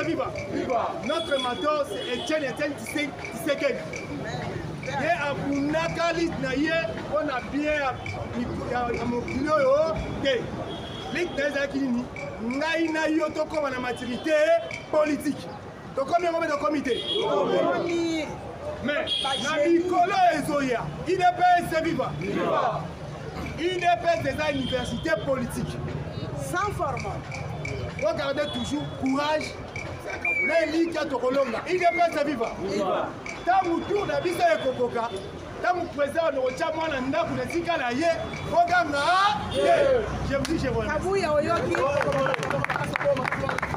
UDPS viva. Notre mentor c'est Etienne Tshisekedi. Et à Bunakalit Naye, on a bien à Mokino, Ligue des Akini, Naïna Yotoko à la maturité politique. Donc combien on met de comité? Mais Namikolo et Zoya, IDPS viva. IDPS des universités politiques. Sans format. Regardez toujours courage. Mais l'île qui a Tokolonga, IDPS viva. Tant que tour la vie est Kokoka, tant que président de Rochama Nanda pour les Sikalaye, Oganga, je vous dis, je vous dis. Kabouya Oyoki.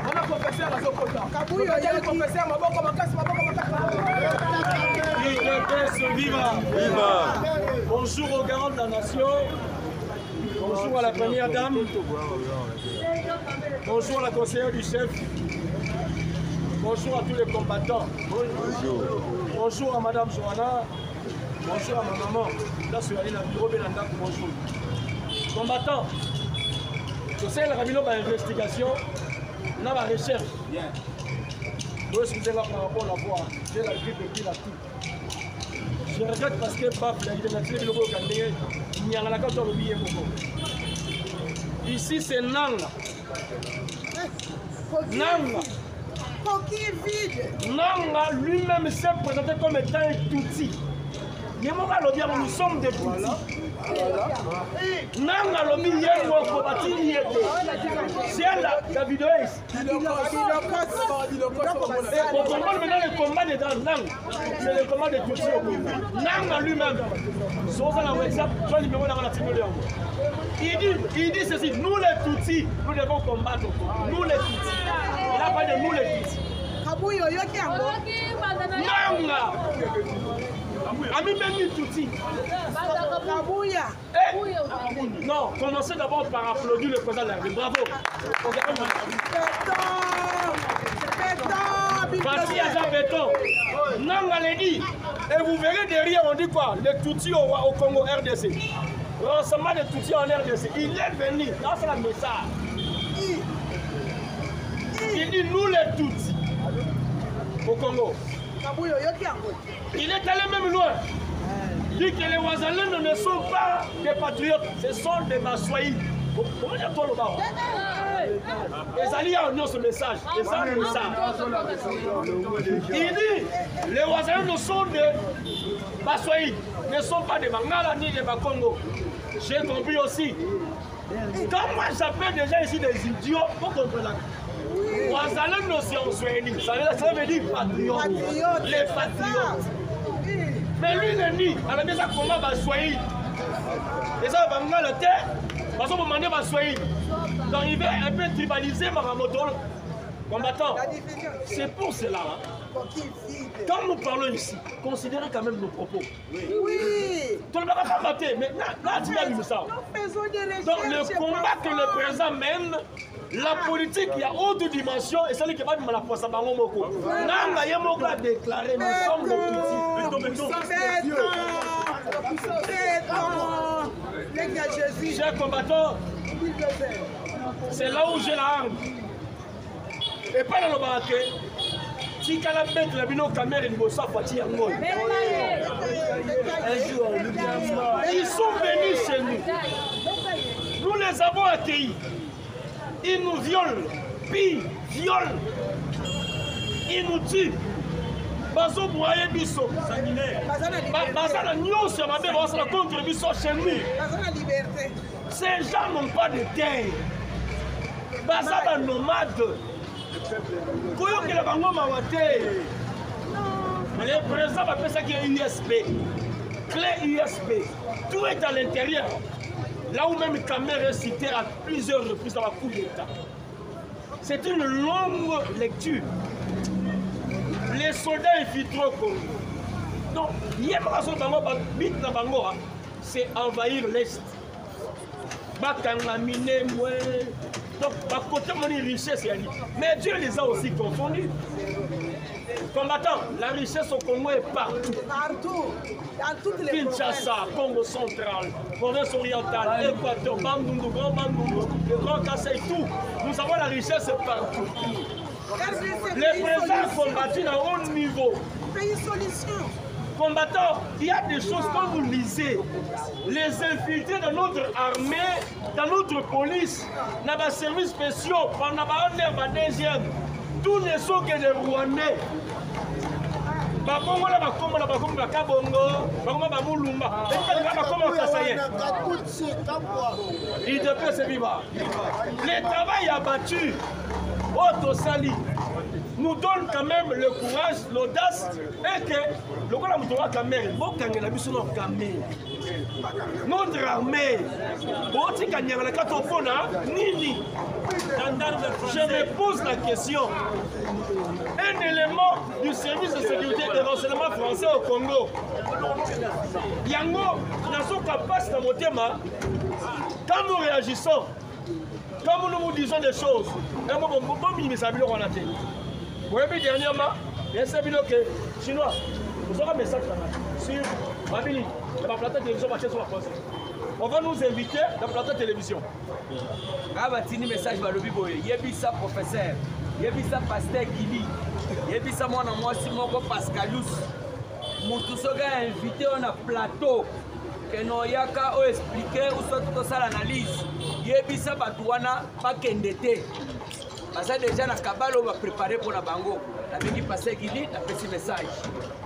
On a professeur à Sokota. Kabouya Oyoki. Professeur Maboko Makasi, Maboko Makasi. IDPS viva. Bonjour aux garants de la nation. Bonjour à la première dame. Bonjour à la conseillère du chef. Bonjour à tous les combattants. Bonjour à Madame Johanna. Bonjour à ma maman. Là, je suis allé dans le bureau Belanda. Bonjour. Combattants, je sais la Ramino par investigation, on a la recherche. Vous excusez-moi par rapport à la voix. J'ai la grippe et puis la toux. Je regrette parce que Baf, la identité de l'Ogo Kandé, il n'y a pas de l'oublier. Ici, c'est Nanga. Nanga. Nanga lui-même s'est présenté comme étant un Tutsi. Nous sommes des Tutsi. Nanga lobi yengo kobati yete. C'est la vidéo ici. On comprend maintenant le combat des Nanga. C'est le combat des Tutsi. Nanga lui-même. Il dit ceci, nous les Tutsis, nous devons combattre. Nous les Tutsis. Il a pas de nous les Tutsis. Nanga. Ami Beni Tutsi. Non, commencez d'abord par applaudir le président de la République. Bravo. Voici à Jean Béton. Nanga l'a dit. Et vous verrez derrière, on dit quoi? Les Tutsis au Congo RDC. Le rassemblement des Tutsis en RDC. Il est venu. Là, c'est le message. Il dit nous les Tutsis au Congo. Il est allé même loin. Il dit que les Ouazalènes ne sont pas des patriotes, ce sont des Massoïs. Comment dire-t-on le bas? Les alliés ont ce message. Il dit les Ouazalènes ne sont des Massoïs, ne sont pas des Mangala ni des Bakongo. J'ai compris aussi. Quand moi j'appelle déjà ici des idiots, vous comprenez. Ouazalènes ne sont soignés. Ça veut dire patriotes. Les patriotes. Mais lui, il dit, à la maison, comment va soigner? Et ça va me le terre, parce qu'on va demander soigner. Donc il va un peu tribaliser Maramoto. Combattant. C'est pour cela. Quand nous parlons ici, considérez quand même nos propos. Oui. Tout le monde va pas battre, mais là, tu as vu ça. Donc le combat que le président mène, la politique, il y a autre dimension et celle qui va me la poisson par mon moko. Nanga Yamoko a déclaré, nous sommes les petits. Chers combattants, c'est là où j'ai la arme. Et pas dans le baraquet. Si la bête la bino caméra ni bossa fati yango. Ils sont venus chez nous. Nous les avons accueillis. Ils nous violent, puis violent. Ils nous tuent. Bazo broyer biso. Bazana nyonso mabe basala contre biso chez nous. Ces gens n'ont pas de terre. Bazana nomade. Le président va faire ça qui est USB, clé USB, tout est à l'intérieur. Là où même caméra est citée à plusieurs reprises dans la coup d'État. C'est une longue lecture. Les soldats infiltrés au Congo. Donc, c'est envahir l'Est. Donc, à côté de mon richesse, mais Dieu les a aussi confondus. Combattants, la richesse au Congo est partout. Dans toutes les Kinshasa, Congo central, province orientale, Équateur, Bandundu, Grand Bandundu, le Grand Kassai, tout. Nous avons la richesse partout. Les présents combattus à haut niveau. Pays solution. Combattants, il y a des choses quand vous lisez, les infiltrés de notre armée, dans notre police, dans les services spéciaux, pendant la deuxième, tous ne sont que des Rwandais. Il devait se vivre. Le travail abattu, Otosali, nous donne quand même le courage, l'audace, et que le gouvernement nous quand même, notre armée, je me pose la question. Un élément du service de sécurité et de renseignement français au Congo, Yango, nous sommes capables de monter, quand nous réagissons, quand nous disons des choses, vous avez vu dernièrement, il y a un Chinois, nous aurons un message sur Mabili, la plateforme de télévision marché sur la France. On va nous inviter dans la plateforme de télévision. Ah bah tini message va le bibo, yebisa professeur, yebisa pasteur Gili, yebisa moi na moi si moko Pascalus. Mutu soga invité on a plateau. Que no yaka o expliquer ou soit tout ça l'analyse. Yebisa batuana pas kendete. Parce que déjà na kabalo va préparer pour la bango. La bengi passer Gili, la petit message.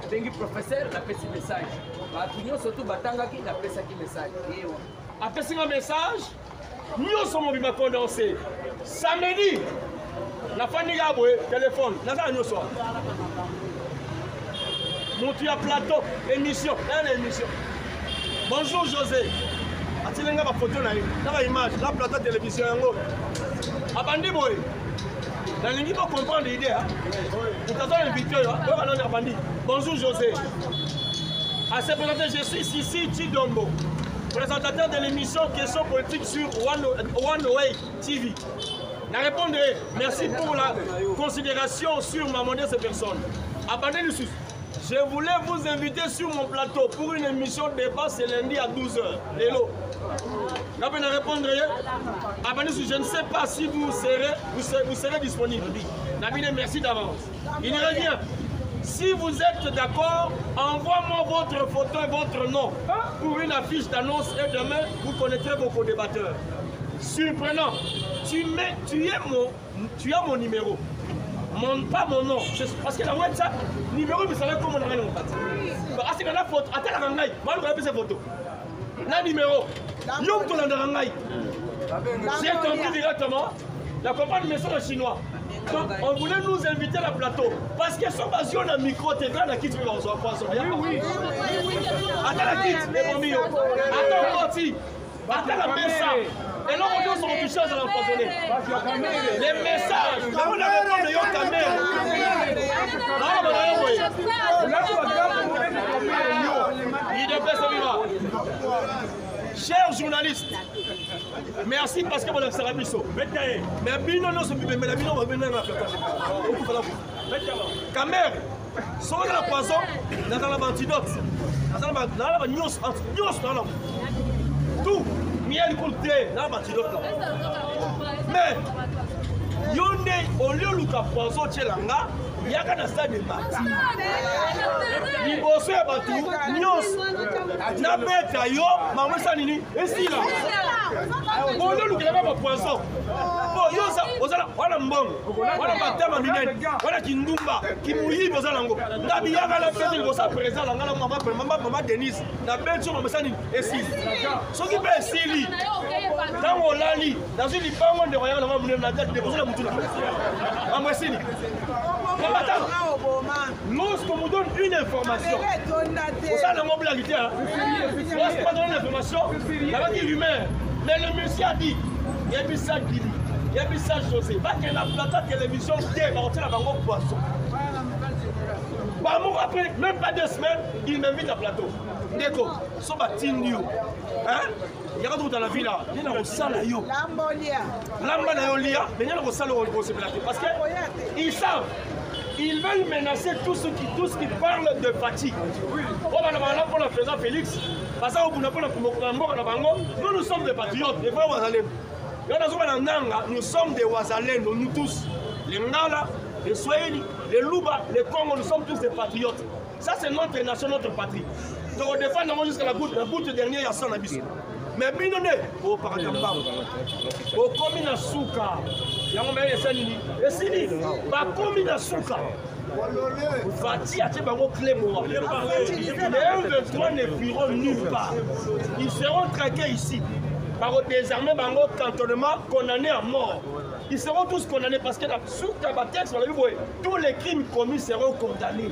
La bengi professeur, la petit message. Batunyo surtout batanga ki la pesa ki message. Après ce message, nous sommes bien condensés. Samedi, la famille a téléphone. Nous sommes monté à plateau, émission. Bonjour José. Atilenga ba photo na image, la plateau télévision yango. Abandi boy. Dans l'ingi pour comprendre l'idée. Nous t'avons invité bonjour José. À ce présenter, je suis Sissi Chidombo, présentateur de l'émission Questions politiques sur One Way TV. Je répondrai, merci pour la considération sur ma modeste personne. Abandonnez le sus. Je voulais vous inviter sur mon plateau pour une émission de débat ce lundi à 12h. Lélo. Je répondrai, je ne sais pas si vous serez disponible. Nabine, merci d'avance. Il revient. Si vous êtes d'accord, envoie-moi votre photo et votre nom pour une affiche d'annonce et demain, vous connaîtrez vos co-débatteurs. Surprenant. Tu as mon numéro. Pas mon nom. Parce que la WhatsApp, numéro, mais ça va comme on a rien en fait. Parce que la photo, attends la rangaï. Moi, je vais ces photos. La numéro. L'homme de la rangaï. J'ai compris directement. La compagnie message chinois. Donc, on voulait nous inviter à la plateau. Parce que son bastion a micro TV, la quitte, on s'en passe. Oui. Attends la quitte, les familles. Attends, parti. Attends la message. Et là, on dit qu'on touche à l'empoisonner. Les messages, on a répondu à ta mère. Il devait se vivre. Chers journalistes, merci parce que vous avez servi ça. Mais Bino non se peut mais la Bino va venir à la caméra. Sur la poison, dans la antidote. Dans la news, tout. Miel côté dans la antidote. Mais yonde au lieu de poison tchelanga. Il y a un stade de parti. Il y a un bateau, il y a un bateau, maman sanini, et si là. Bon, nous avons un poisson. Bon, voilà mbong, voilà batama minene, voilà kindumba, kimuyi bozalango. Nabi yaga la fête de sa présent, la maman Denise, la belle sur maman sanini, et si. Ce qui peut si li. Dans on lali, dans une libango de royaume, la maman n'a pas déposé la boutique. Maman sanini. Lorsqu'on vous donne une information, c'est ça la mobilité. Lorsqu'on vous donne une information, il y a dit l'humain. Mais le monsieur a dit, il y a vu ça Guili, il y a vu ça José. Pas qu'il y a une plateau de télévision qui est parti la banque poisson. Après, même pas 2 semaines, il m'invite à plateau. D'accord, ça va t'indio. Hein? Il y a tout dans la ville là. Il y a un salle à yo. Lambolia, mais il y a un salle au plateau. Parce qu'ils savent. Ils veulent menacer tout ce qui parle de fatigue. On va là pour le président Félix. Parce que nous sommes des patriotes, des vrais Ouazalènes. Nous sommes des Ouazalènes, nous tous. Les Ngala, les Swahili, les Luba, les Congo, nous sommes tous des patriotes. Ça, c'est notre nation, notre patrie. Donc, on défend jusqu'à la goutte dernière, il y a 100 habitants. Mais binone, oh par exemple, oh comme na suka, yango mele sanini, esini, ba comme na suka. Fati a bango clé moi. Les M23 ne fuiront nulle part. Ils seront traqués ici. Par désormais bango cantonnement condamné à mort. Ils seront tous condamnés parce que sous Tabatex, tous les crimes commis seront condamnés.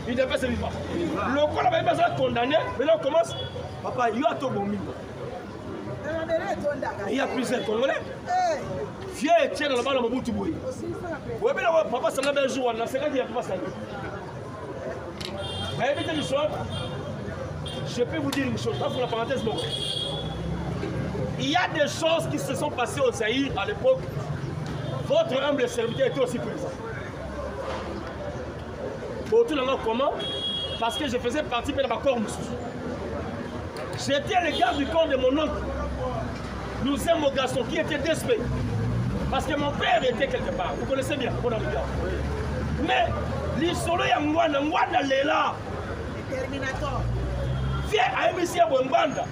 Il devait se vivre. Le corps avait besoin de condamner, mais là on commence. Papa, il y a tout bon. Il y a plusieurs Congolais. Fier et tiens dans la balle à Mobutu Boui. Oui, mais là, papa, ça l'a un jour, on a 50 ans, pas ça. Mais évitez une chose, je peux vous dire une chose, là, pour la parenthèse, bon. Il y a des choses qui se sont passées au Zaïre à l'époque. Votre humble serviteur était aussi présent. Pour tout le monde, comment? Parce que je faisais partie de ma corps. J'étais le garde du corps de mon oncle. Nous sommes mon garçon qui était déspé. Parce que mon père était quelque part. Vous connaissez bien, on a regardé. Mais l'histoire est Mwana Lela. Viens à Emissi à Bonbanda.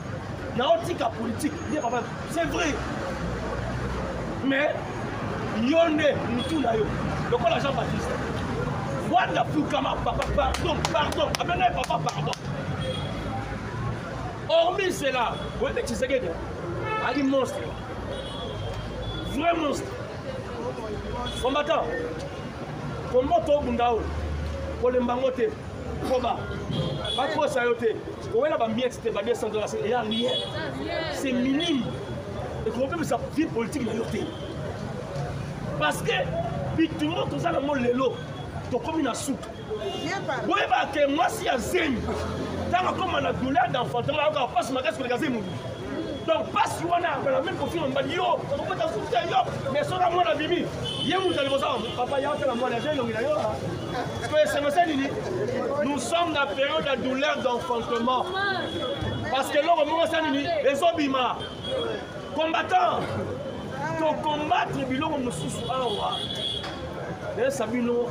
Naotika politique. C'est vrai. Mais Yonde, nous là. Donc on a Jean-Baptiste. Wanda Fukama, papa, pardon. Amenez papa, pardon. Hormis cela, vous voyez que tu sais que c'est un monstre. Vrai monstre. Combattant. Comment tu as Bundao? Pour le Mbangote. Koba. Pas trop sayoté. Vous voyez la miette, c'était pas bien sans dollars. Il n'y a rien. C'est minime. Et comment même sa vie politique n'a yoté. Parce que, puis tout le monde, tout ça, le monde l'élo. Tu as comme une soupe. Vous voyez que moi, si il y a Zémi. Comme on a douleur d'enfantement, on va pas se marier sur les gazés. Donc, pas si on a la même confiance, on va dire, yo, on peut t'en yo, mais sur la moindre la bibi, il y a un mouton, papa, il y a un moindre jeune, il y a nous sommes dans la période de douleur d'enfantement. Parce que là, au moment où les obima, combattants, pour combattre le bilan, on nous soucie à Oua. Les Sabino,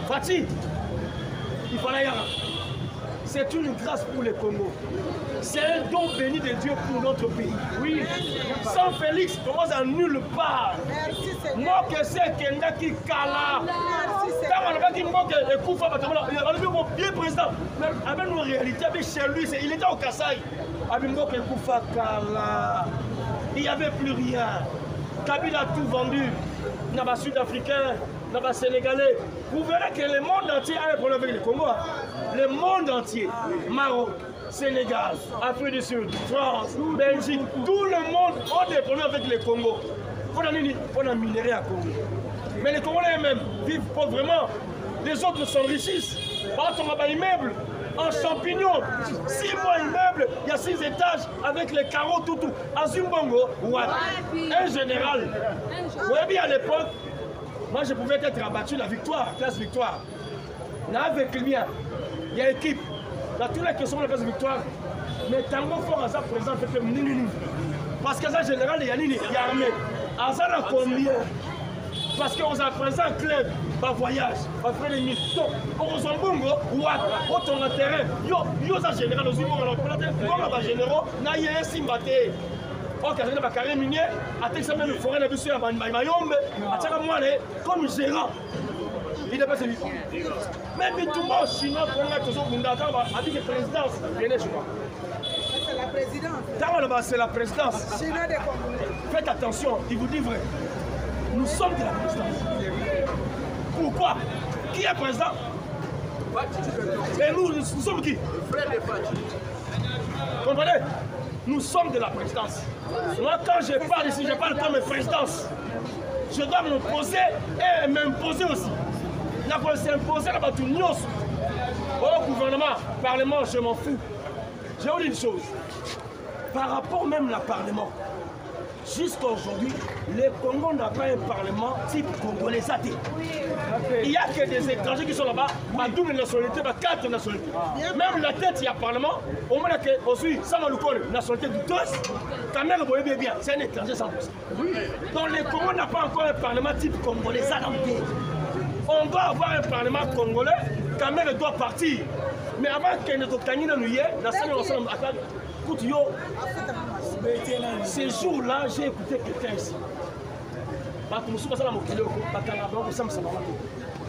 Fatih, il fallait y aller. C'est une grâce pour le Congo. C'est un don béni de Dieu pour notre pays. Oui. Sans Félix, comment ça nulle part. Moi que c'est Kendaki Kala. Quand on a dit moi que Koufa, on a dit mon bien président. Avec nos réalités, avec chez lui, il était au Kassai. Avec moi que Koufa Kala. Il n'y avait plus rien. Kabila a tout vendu. Dans les Sud-Africains, dans les Sénégalais. Vous verrez que le monde entier a un problème avec le Congo. Le monde entier, Maroc, Sénégal, Afrique du Sud, France, Belgique, tout le monde a des problèmes avec le Congo. On a minéré à Congo. Mais les Congolais eux-mêmes vivent pauvrement. Les autres s'enrichissent. Par contre, on a un immeuble en champignons. 6 mois immeuble, il y a 6 étages avec les carreaux, tout. À Zumbongo, un général. Vous voyez bien à l'époque, moi je pouvais être abattu la victoire, classe victoire. Avec lui, il y a équipe. Dans tous les questions de la place de victoire, mais Tango Fort Azar présent fait parce que ça général, il y a armé. Azar a combien? Parce qu'on a présent club, pas voyage, pas faire les nuits. Donc, on s'en bongo, ou à ton terrain. Yo, ça général, nous avons généraux, n'a y a simbaté. Ok, je n'ai pas carré minier, à t'examiner le forêt, la bus à Mayombe, à Tchakamouane, comme gérant. Il n'est pas celui. Même tout le monde chinois, pour la question a dit que la présidence, venez chez moi. C'est la présidence. C'est la présidence. Faites attention, il vous dit vrai. Nous sommes de la présidence. Pourquoi? Qui est président? Et nous sommes qui? Comprenez? Nous sommes de la présidence. Moi, quand je parle ici, je parle comme présidence. Je dois me poser et m'imposer aussi. La police s'imposer là-bas tout le monde. Au gouvernement, parlement, je m'en fous. Je vous dis une chose. Par rapport même au Parlement, Jusqu'à aujourd'hui, le Congo n'a pas un parlement type congolais. Il n'y a que des étrangers qui sont là-bas, ma double nationalité, ma 4 nationalités. Même la tête, il y a parlement, au moins que aussi, Samalukole, nationalité douteuse, quand même, vous voyez bien, c'est un étranger 100%. Donc le Congo n'a pas encore un parlement type congolais. On doit avoir un parlement congolais, quand même, il doit partir. Mais avant que notre canine nous y ait, la salle ensemble, ces jours-là, j'ai écouté quelqu'un ici.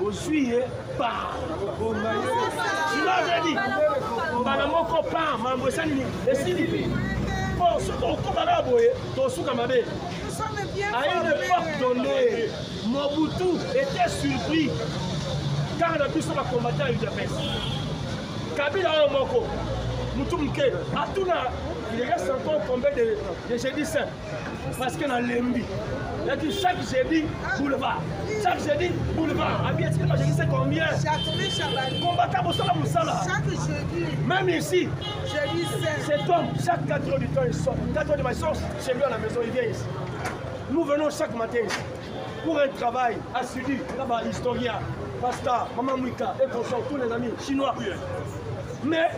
Au juillet, pas. Je l'avais dit. À une époque donnée, Mobutu était surpris quand on a pu se combattre à l'UDPS. Kabila Moko, Moutoumke, Atuna, il reste encore combien de jeudi saint? Parce que dans l'Embi, il a dit chaque jeudi, boulevard. Chaque jeudi, boulevard. Je sais combien? Combattant Moussala Moussala. Chaque jeudi. Même ici, cet homme, chaque 4 heures du temps, il sort. 4 heures du matin, il sort chez lui à la maison, il vient ici. Nous venons chaque matin ici pour un travail assidu. Là-bas, historien, Pasta, Maman Mouika, et consort, tous les amis chinois. Mais,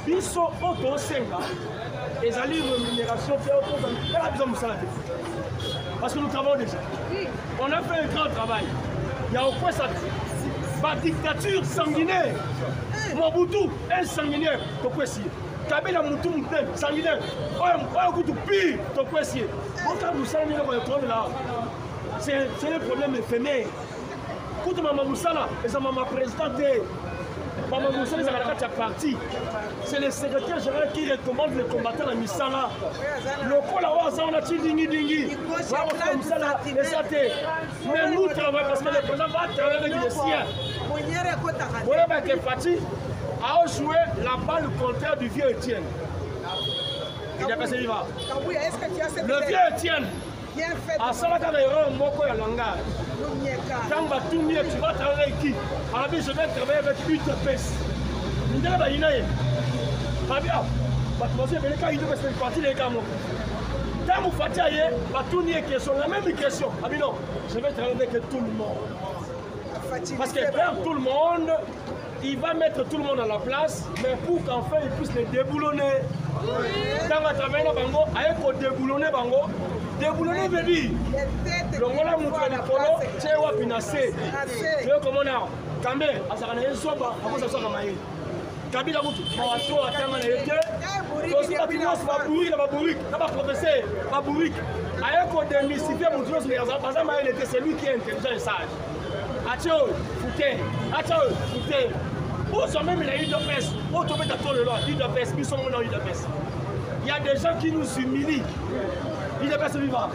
ils sont auto senga et ils allaient une rémunération qui est auto senga. Parce que nous travaillons déjà. On a fait un grand travail. Il y a au point ça. Ma dictature sanguinaire. Mobutu, un sanguinaire. Kabila Moutoum, sanguinaire. C'est un problème éphémère. Écoute, Maman Moussala, et ça m'a présenté. Maman Moussala, c'est parti. C'est le secrétaire général qui recommande les combattants à Missala. Le col à Ouazan, on a dit dingi. Mais nous travaillons parce que le président va travailler avec les siens. Voilà, qui est parti, a joué la balle contraire du vieux Étienne. Il a passé vivant. Le vieux Étienne. À Salaka, il y aura un mot de langage. Quand tu vas travailler avec qui? Alors, je vais travailler avec UTPS. Je vais travailler avec Fabien, je vais travailler avec UTPS. Quand vous faites la même question, je vais travailler avec tout le monde. Parce que faire tout le monde, il va mettre tout le monde à la place, mais pour qu'enfin il puisse les déboulonner. Quand on travaille dans Bango, il faut déboulonner Bango. Déboulonner veut dire le voilà moutra de polo, c'est wa pinacé. Tu vois comment on a Kambe, asakana yesoba, après ça sera maïe. Kabila Moutou, Mawato, Atama, les deux. Aussi, la finance va bourrique, la bourrique, la professeur, la bourrique. Aïe, qu'on démystifie Moutou, c'est lui qui est intelligent et sage. Atio, foutez, foutez. Où sont même les UDPS? Où tu mets ta tour de loi, UDPS, ils sont dans UDPS. Il y a des gens qui nous humilient. UDPS vivant.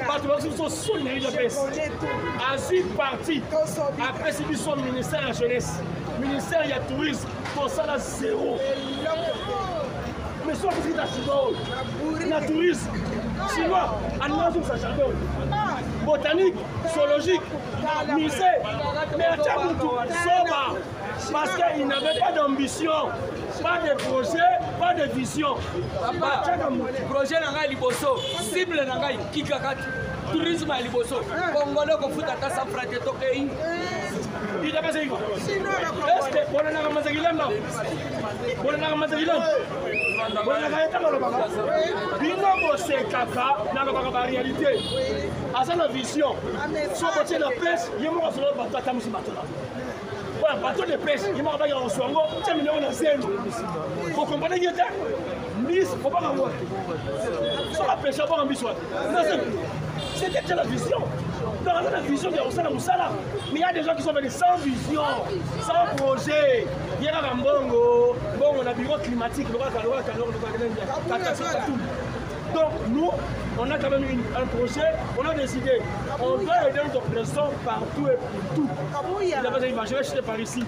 Parce qu'ils sont sous les UDPS. Asile parti. Après, c'est son ministère de la jeunesse. Ministère, il y a tourisme. Pour ça, là, zéro. Mais soit que c'est la chinois, la tourisme. Chinois, animation, ça j'adore. Botanique, zoologique, musée. Mais à Tchaboutou, Soba. Parce qu'il n'avait pas d'ambition, pas de projet, pas de vision. Projet Nanga Liboso, cible Nanga Kikakati, tourisme à Liboso, Congolais qui fout à sa frère de Tokei. Il a passé. Est-ce que on a un Mazagilan là? On a un Mazagilan. On a un c'est caca dans la réalité. À ça la vision. Soit côté de la pêche, il y a un bateau qui voilà, bateau de pêche, il m'a envoyé en Swango, tiens, mais on a zéro. Vous comprenez qu'il y a des il ne faut pas l'avoir. Sur la pêche, avoir un bisouat. C'était la vision. Dans la vision, il y a aussi la Moussala. Mais il y a des gens qui sont venus sans vision, sans projet. Il y a un bongo, on a un bureau climatique, donc nous, on a quand même un projet, on a décidé, on doit aider notre président partout et pour tout. Je vais jeter par ici.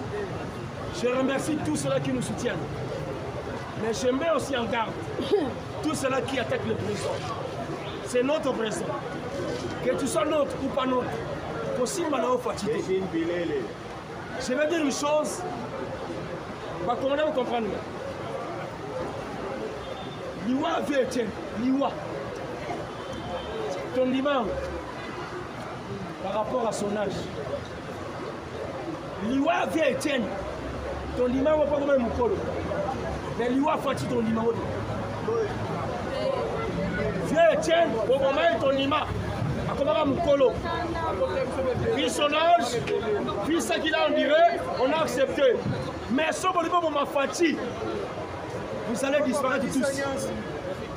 Je remercie tous ceux-là qui nous soutiennent. Mais je mets aussi en garde tous ceux-là qui attaquent le président. C'est notre président. Que tu sois nôtre ou pas nôtre, possible maintenant fatigué. Je vais dire une chose, bah, comment on comprendre. Liwa avait été, Liwa. Tondima, par rapport à son âge, Liwa vient Etienne. Tondima va pas comme un moukolo. Mais Liwa Fati Tondima. Vient Etienne, au moment où Tondima. Comme un moukolo. Puis son âge, puis ça qu'il a, on dirait, on a accepté. Mais si on m'a Fati, vous allez disparaître tous.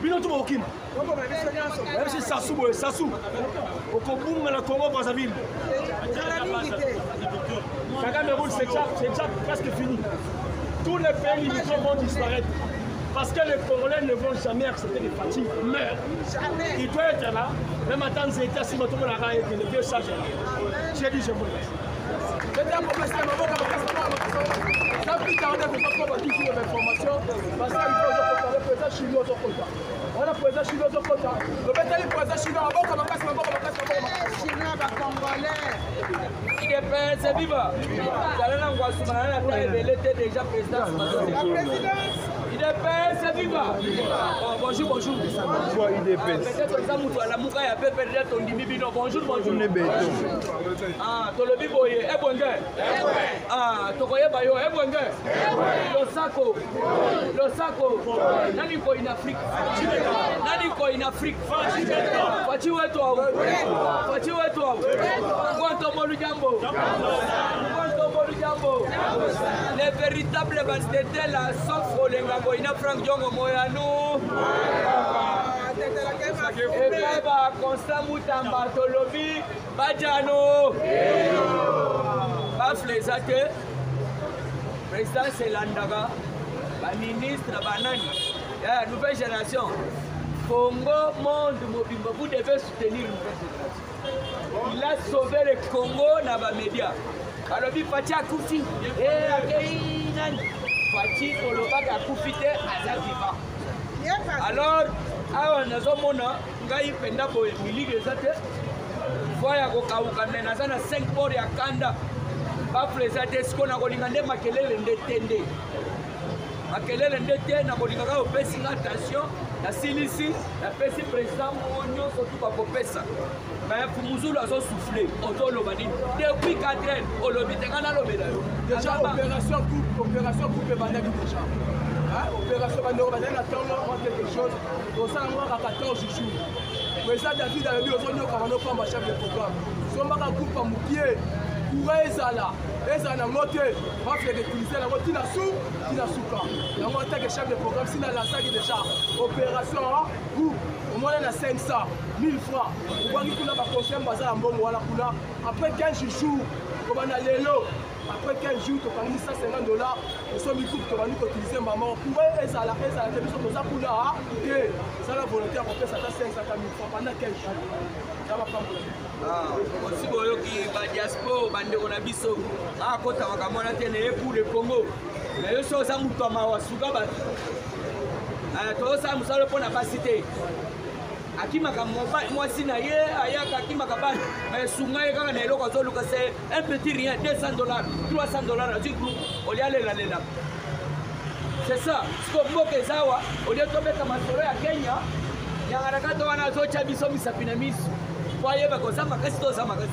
Bino tout Mokim. Même si Sassou, au Congo, dans le Congo, Brazzaville. La Cameroun, c'est déjà presque fini. Tous les pays limitrophes vont disparaître. Parce que les Congolais ne vont jamais accepter les fatigues. Meurent. Il doit être là. Même en tant que État, si on tombe la raille, que le vieux sage est là. J'ai dit, je vous laisse. Ça plus tard, on a toujours les informations parce qu'il faut le président chinois au Kota. On a le président chinois au Kota. Le président chinois Chinois, Congolais. Il est prêt, c'est viva. Déjà président. Il est prêt, c'est viva. Bonjour, bonjour. Bonjour, IDPS. Bonjour, bonjour. Ah, Tolobi Boye, Ebonge. Ah, Tokoye Bayo, Ebonge. Losako. Nani ko in Afrique? Nani ko in Afrique? Fachi wetu au. Kwanto Molu Jambo. Les véritables bastetels la sauf Olengango ina Frank Diongo Moyano. Et Baba Constant Moutamba Tolobi Bajano. Baflezate. Président Selandaga. Ministre Banani. Nouvelle génération. Congo, monde mobile, vous devez soutenir une nouvelle génération. Il a sauvé le Congo dans les médias. Alors, il Fati a Koufi. Fati, pour le bac à Koufi, alors, on a un monde, on a un millier de zate. Voyez, on a 5 ports à Kanda. Pas présenter ce qu'on a regardé, Makelele Ndetende. Makelele Ndetende, on a regardé attention. La Silisi, la PC président, on a surtout pas pour ça. Mais Fumuzulu a soufflé, depuis 4 ans, on l'a dit, déjà opération coupe et bandage déjà. Opération bandage, on a quelque chose, on s'en va à 14 jours. Mais ça, David a dit, on a un chef de programme. Si on va couper mon pied, pour Ezala, Ezala moté, on va faire des policiers, la routine à sous, il a souka. On va attaquer chef de programme, si on a la salle déjà, opération, au moins on a 500, 1000 francs. On va dire qu'on a un conseil, après 15 jours, on a l'élo. Après 15 jours, on a mis $150. Nous sommes utilisés maman. Pour Ezala, nous sommes pour là, et ça la volonté, après ça 500 000 francs pendant 15 jours. Ça va pas me aussi boyoki ba diaspora bande on a biso a kota makamona tene pour le Congo mais yo so za muto mawa suka ba to sa musalo pona pasité akima ka mwasi na ye ayaka akima ka ba mais sunga ye kaka na eloko zo luka c'est un petit rien $200 $300 du groupe oli aller la lela c'est ça ce que mboke zawa oli to beta masoro ya Kenya ya harakati wana zo cha biso misapina miso voyez que ça m'a cassé ça m'a cassé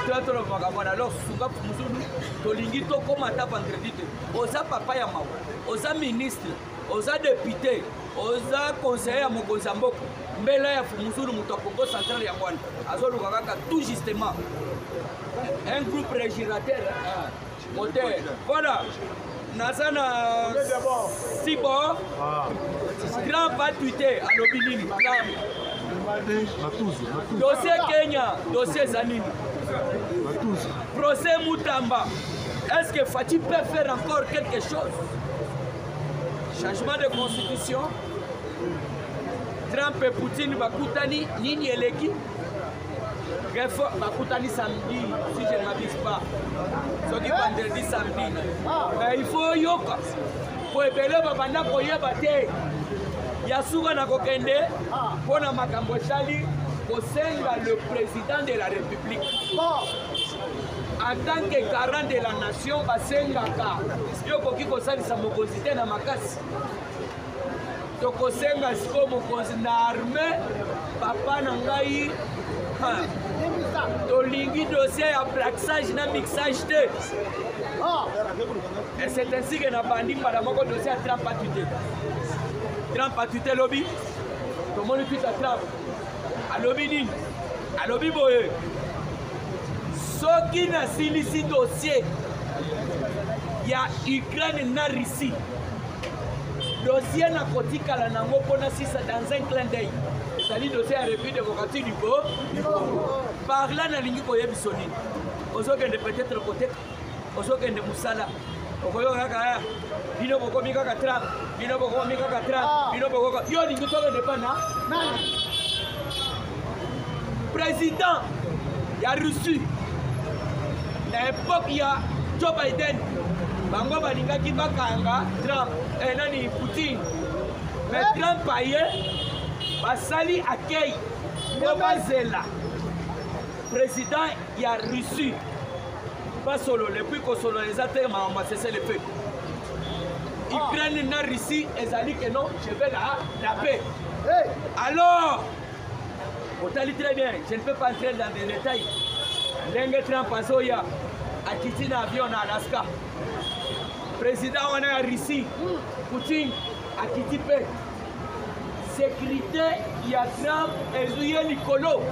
tu as trop makamana alors sunga Fumuzulu tolingi to koma ta vendredi oza papa ya mawa oza ministre oza député oza conseiller ya mokonzi ya mboka mbela ya Fumuzulu muto Congo central ya Rwanda azoluka kaka tout justement un groupe régirateur moteur voilà nazana sibo grand pas tweeter alobi nini dossier Kenya, dossier Zanini. Procès Moutamba. Est-ce que Fati peut faire encore quelque chose? Changement de constitution. Trump et Poutine Bakutani, Nini Eleki. Bakutani samedi, si je ne m'abuse pas. Ce qui vendredi samedi. Mais il faut yoka. Pour épeler Babanda pour yabate. Yasuga na kokende pona makambo chali kosenga le président de la République en tant que garant de la nation basenga ka yokoki kosalisa mokonzi te na makasi tokosenga siko mokonzi na armée papa na ngai tolingi dossier ya plaxage na mixage te. Et c'est ainsi que na bandi mbala moko dossier ya Trump atute. Trump atute lobby. Tomoni tweet à Trump. Alobi nini? Alobi boye. Soki na silisi dossier ya Ukraine na Russie. Dossier na kotikala nango pona sisa dans un clin d'œil. C'est le dossier à République démocratique du Congo. Par là, na lingi koye bisoni. Ozokende peut-être côté. Ozokende musala. Okoyo kaka. Bino boko mika ka Trump. Bino boko mika ka Trump. Bino boko. Yo lingi tokende pa na. Président ya Russie. Na époque ya Joe Biden. Bango balingaki bakanga Trump. Nani Poutine. Mais Trump aye. Basali accueil Obazela président il y a Russie pas solo le plus consolidateur mais c'est le fait Ukraine na Russie ezali que non je vais la paix alors otali très bien je ne peux pas entrer dans des détails Ndenge Trump azoya akiti na avion na Alaska président wana ya Russie Poutine akiti paix sécurité il y a Trump et Zouye Nicolo.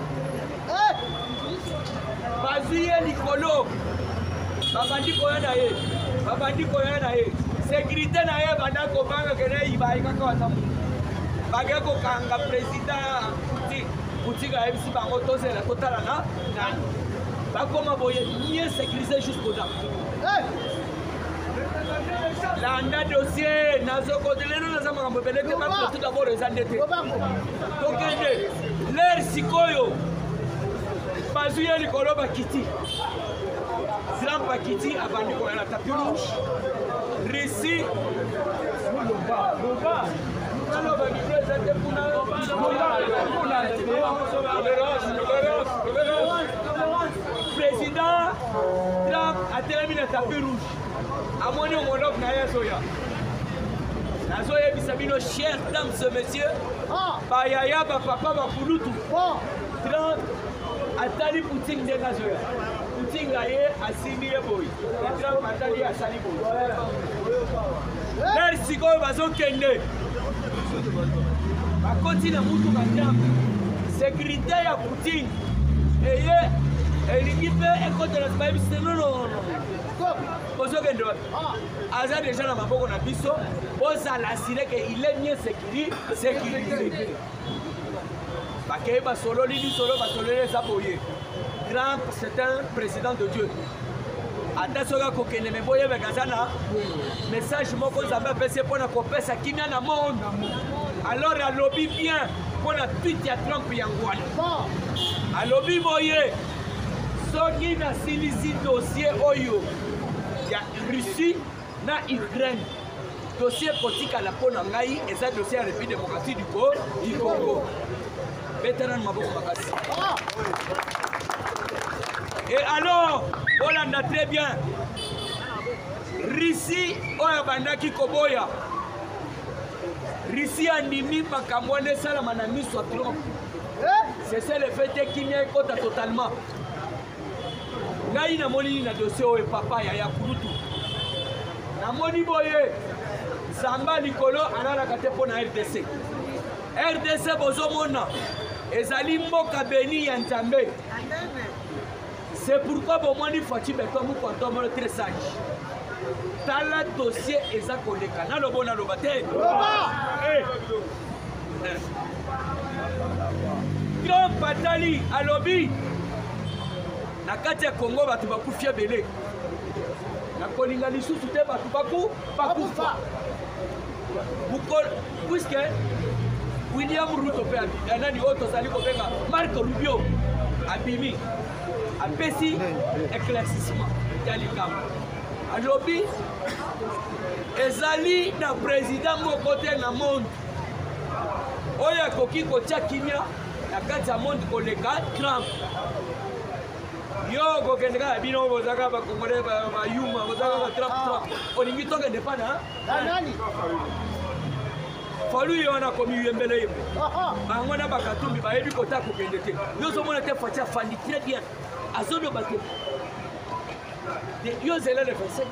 Bazouye Nicolo. Babandi koyanaye. Babandi koyanaye. Sécurité naye banda ko banga kene ibaika kwa samu. Bagé ko kanga président Poutine a ebisi bango tose la totala na. Bakoma boye nié sécuriser jusqu'au là. Landa dossier nazo kodeleno na zama ngambo belete ba tout d'abord les endettés. Donc l'air sikoyo Bazouye Nicolo bakiti. Trump bakiti abandi ko na tapis rouge. Russie Loba. Alors ba ki présenter président Trump a terminé le tapis rouge. À mon nom, on a Soya. La Soya Bisabino, chers dames et messieurs, Bayaya, Papa, Bakulutu. Trump, Atali Poutine de la Soya. Poutine Gaye, Assimi Boy. Trump, Atali, Assali Boy. Merci, Goy, Bazon Kende. Va continuer à Moutou Trump. Sécurité à Poutine. Et l'équipe est contre la Bible, c'est non. Aza déjà na maboko na biso oza l'assurer qu'il est bien sécurisé. Bakay ba solo lili solo ba solo les aboyer. Trump c'est un président de Dieu. Ata soka ko kene me boye be gazana. Message moko zamba pese pona ko pesa kimia na monde. Alors a lobby bien pona tweet ya Trump yangwani. A lobby boye soki na silisi dossier oyo ya Russie na Ukraine dossier politique à la pona ngai et ça dossier à la République démocratique du Congo vétéran maboko makasi et alors on a très bien Russie oya bandaki koboya Russie andimi makamwane sala manami soit Trump c'est ça le fait qu'il n'y a pas totalement ngai na moni na dossier oyo papa ya kurutu na moni boye Zamba Nicolo analaka te pona RDC bozomona ezali mboka beni ya Nzambe c'est pourquoi bomoni Fati Beto mu kontomo très sage tala dossier eza koleka na lobona lobate Trump patali alobi na kati ya Congo batu bakufia belé na kolinga lisusu te batu bakufa puisque William Ruto pe nani oto sali ko benga Marco Rubio abimi apesi éclaircissement ya likambo alobi ezali na président moko te na monde oyo akoki kotia kimia na kati ya monde koleka Trump yo kokendeka bino bozaka bakongole bayuma bozaka Trump olingi tokende pa na nani falu ye wana komi yembele yembe bango na bakatumbi bayebi kota kokende te yozo mona te fatia fandi très bien azodo bate yo zela le 27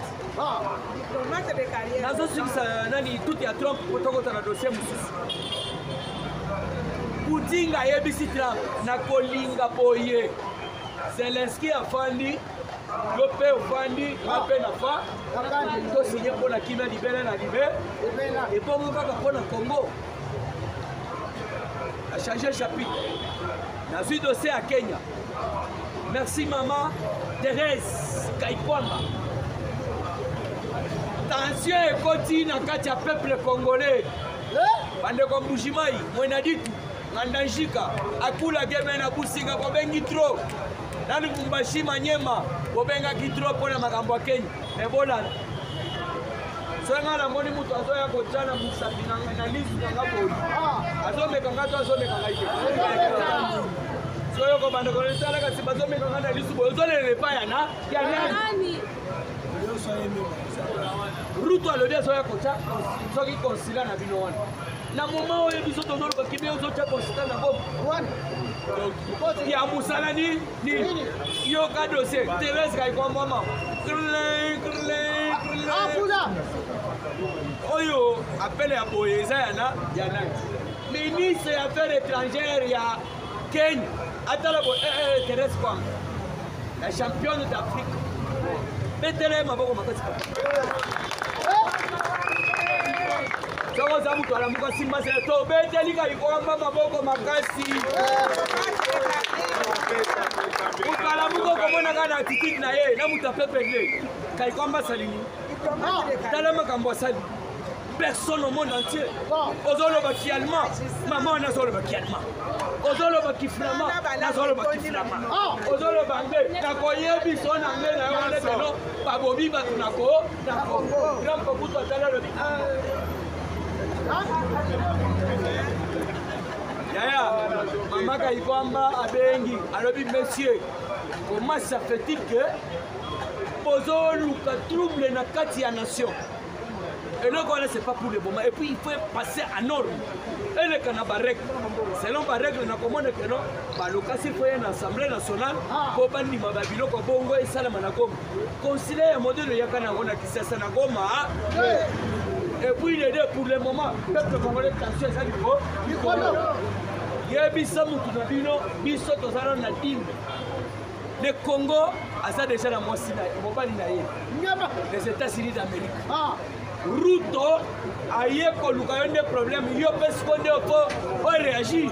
nazo sikisa nani tout ya Trump kotokota na dossier mususu Putinga yebisi Trump na kolinga boye Zelensky afandi yo pe ofandi ape na fa to signé pour la kimia libéré na libé et pour mon kaka pour na Congo a changé chapitre na suite dossier à Kenya. Merci maman Thérèse Kaikwamba. Tension ekoti na kati ya peuple congolais bande ko Mbujimai mwena ditu Ngandanjika akula geme na businga bobengi trop nani Mumbashi Manyema bobenga kitro pona makambo ya Kenya ebola songa na moni mutu azoya kochana musabi na lisu ngabo azomeka ngato azomeka ngaike soyo ko bande ko letala kasi bazomeka ngana lisu bozole lepa yana ya nani Ruto alobi azoya kocha soki konsila na bino wana na moma oyo biso tozolo bakimia ozocha konsila na bobo ya musala ni yo ka dossier Thérèse Kaikwamba mama oyo appel ya boye eza yana ministre ya affaires étrangères ya Kenya atala bo Thérèse Kwamba la championne d'Afrique betele maboko makasi Soko za mutu alamuka simba se to beteli Kaikwamba maboko makasi ukalamuka komona kana attitude na ye na mutu apepele Kaikwamba salini tala makambo sali personne au monde entier ozolo baki allemand maman na zolo baki allemand ozolo baki flamand na zolo baki flamand ozolo bangé na koyebi so na ngé na wana teno babobi batu na Congo grand pokuto tala lobi yaya mama Kaikwamba abengi alobi monsieur comment ça fait-il que bozoluka trouble na kati ya nation et le gars c'est pas pour le moment et puis il faut passer à norme et le canaba règle selon ba règle na commande que non ba lokasi faut une assemblée nationale pour bandi mababilo ko bongo et salama na Goma concilier ya modèle ya kana ngona kisasa na Goma et puis les deux pour le moment peuple congolais tension ça niveau yebi samu tunabino biso tozala na dime le Congo a déjà la moitié les États-Unis d'Amérique. Ruto a eu des problèmes. Il y a des réagir.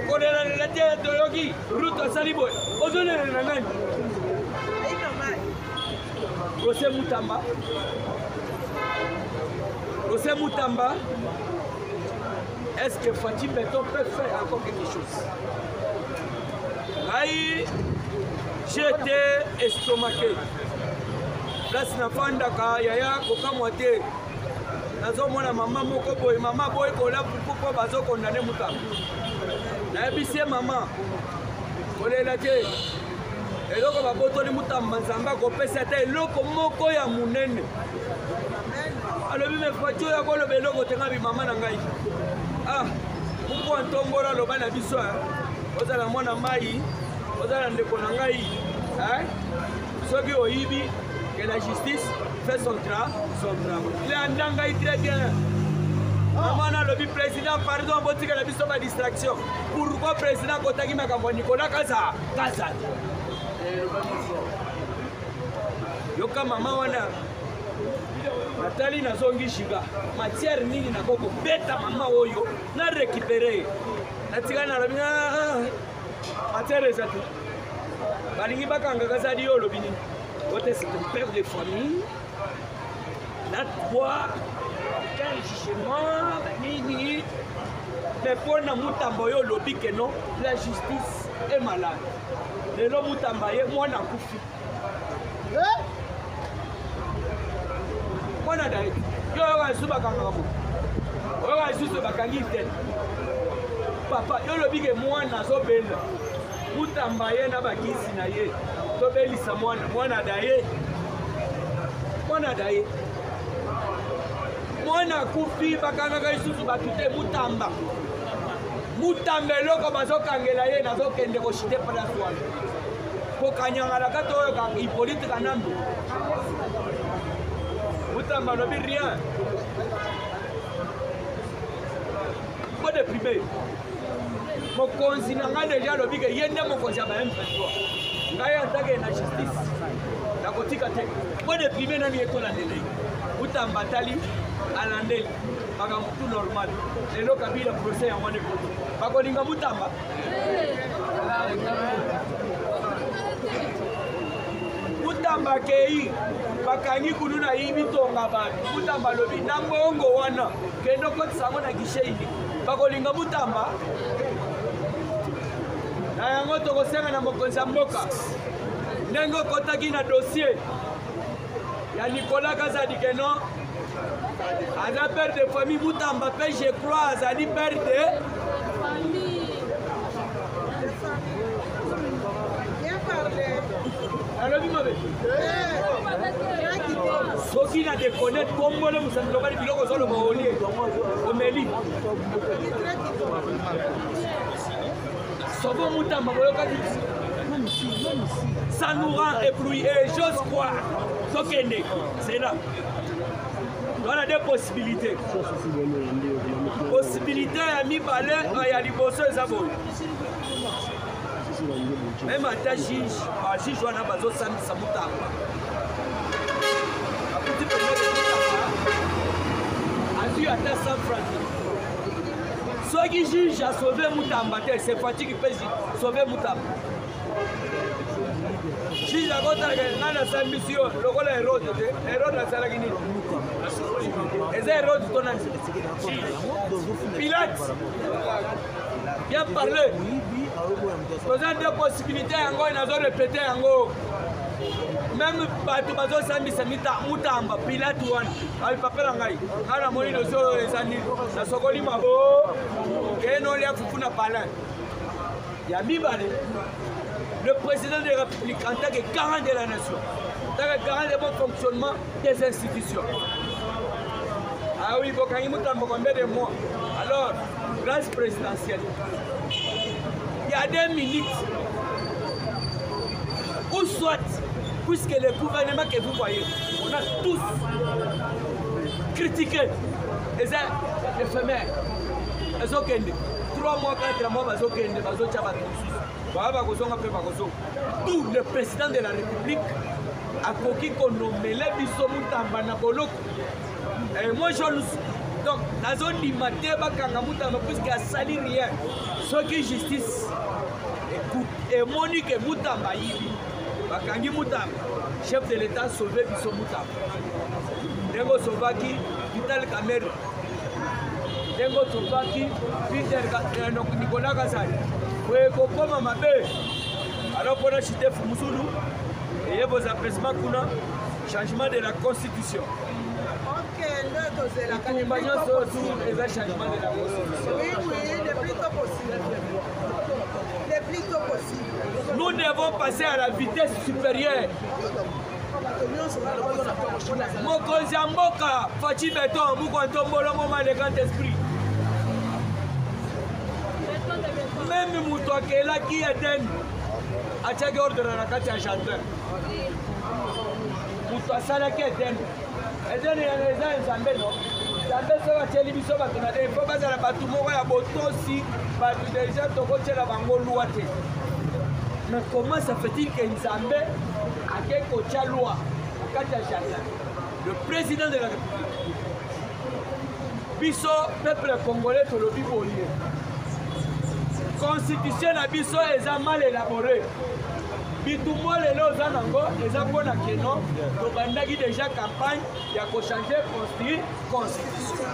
On est la terre de Yogi. Ruto Salibo. Ozone Nanani. José Mutamba. José Mutamba. Est-ce que Fatih Beton peut faire encore quelque chose? Aïe. J'étais estomaqué. Place na fandaka yaya kokamwa te. Nazomona mama moko boy mama boy kola pupo bazo condamner Mutamba. Na ebise mama. Kolela te. Eloko babotoli Mutamba nzamba kopesa te eloko moko ya munene. Alobi me fatio ya kolo beloko tenga bi mama na ngai. Ah, pupo ntombola loba na biso. Ozala mwana mai. Ozala ndeko na ngai soki oyibi que la justice fait son travail il a ndangai très bien maman na lobi président pardon botika la biso ba distraction pourquoi président kotaki makambo Nicolas Kaza yoka mama wana Natali nazongi shiga matière nini na koko beta mama oyo na récupérer natika na lobi matière ezatu balingi bakanga kazadi yo lobini wote c'est un père de famille la droit quel jugement nini mais pour na Mutamba yo lobi que non la justice est malade lelo Mutamba ye mwana kufi mwana dai yo wa suba kanga mo yo wa suba bakangi tel papa yo lobi que mwana zo bela Mutamba ye na bakisi na ye to belisa mwana daye mwana kufi bakangaka lisusu bato te Mutamba eloko bazokangela ye nazokende koshite place wana kokanyangala kati oyo Hippolyte Kanambe Mutamba alobi rien po deprime mokonzi na nga deja alobi ke ye nde mokonzi ya ba M23 ngai atake na justice nakotika te po deprime nani ekolandele Mutamba tali alandeli makambo tout normal lelo Kabila procès yango wana ekoto bakolinga Mutamba Mutamba kei bakangi kunu na yibi tonga bantu Mutamba lobi na mbongo wana kendo kotisa yango na gisheini bakolinga Mutamba na yango tokosenga na mokonzi ya mboka ndenge okotaki na dossier ya Nicolas Kazadi keno aza père de famille Mutamba pe je crois azali père de famille alobi mabe soki na déconnaître kombole musani lokali biloko ozoloba olie omeli sobo Mutamba boyokaki ça nous rend éblouis et j'ose croire sokende c'est là. On a des possibilités. Possibilité à mi-balai, il y a des bosseux et ça vaut. Même à ta juge, je vois un bateau sans Mutamba. A dû atteindre 100 francs. Ceux qui jugent à sauver Mutamba, c'est Fatih qui peut sauver Mutamba. Si la gota na sa mission lokola Hérode la sala gini eza Hérode tonani Pilate bien parlé posant des possibilités yango inazo répéter yango même bato bazo sambisa Mutamba Pilate wana ali papela ngai ala moni lozo ezani na sokoli mabo keno lia fufuna pala ya mibale. Le président de la République en tant que garant de la nation, en tant que garant du bon fonctionnement des institutions. Ah oui, quand il Mutamba combien de mois? Alors, grâce présidentielle, il y a des minutes ou soit, puisque le gouvernement que vous voyez, on a tous critiqué les éphémères. Elles ont 3 mois, 4 mois, elles ont tout le président de la République a coquille qu'on nomme les biso Mutamba na boloko. Et moi je donc la zone du matin bakanga Mutamba puisqu'il a sali rien. Ce qui justice écoute et Monique Mutamba yibi bakangi Mutamba chef de l'État sauvé biso Mutamba. Dengo Sobaki Vital Kamerhe Dengo Sobaki Peter Nicolas Kazadi. Oui, comme ma belle. Alors pour acheter Fumuzulu, et vos apaisements kuna changement de la constitution. Ok, nous Imaginons les changements de la constitution. Oui, le plus tôt possible. Le plus tôt possible. Nous devons passer à la vitesse supérieure. Mokonzi ya mboka Fachi Beton Mukontombolo moment de grand esprit. Même Moutouakela qui est Eden, a tchagé ordre à la carte à chanteur. Moutouasala qui est Eden. Eden est un Zambé, non? Zambé, ça va télé, il faut pas à la Batoumo, à Botosi, Batou déjà, Tokoche la Bango Louate. Mais comment ça fait-il qu'un Zambé a quelque loi à carte à chanteur? Le président de la République. Biso, peuple congolais, tout le bibolier. Constitution na biso eza mal élaborée. Bitumo lelo za nango eza pona keno to bandaki déjà campagne ya ko changer constitution.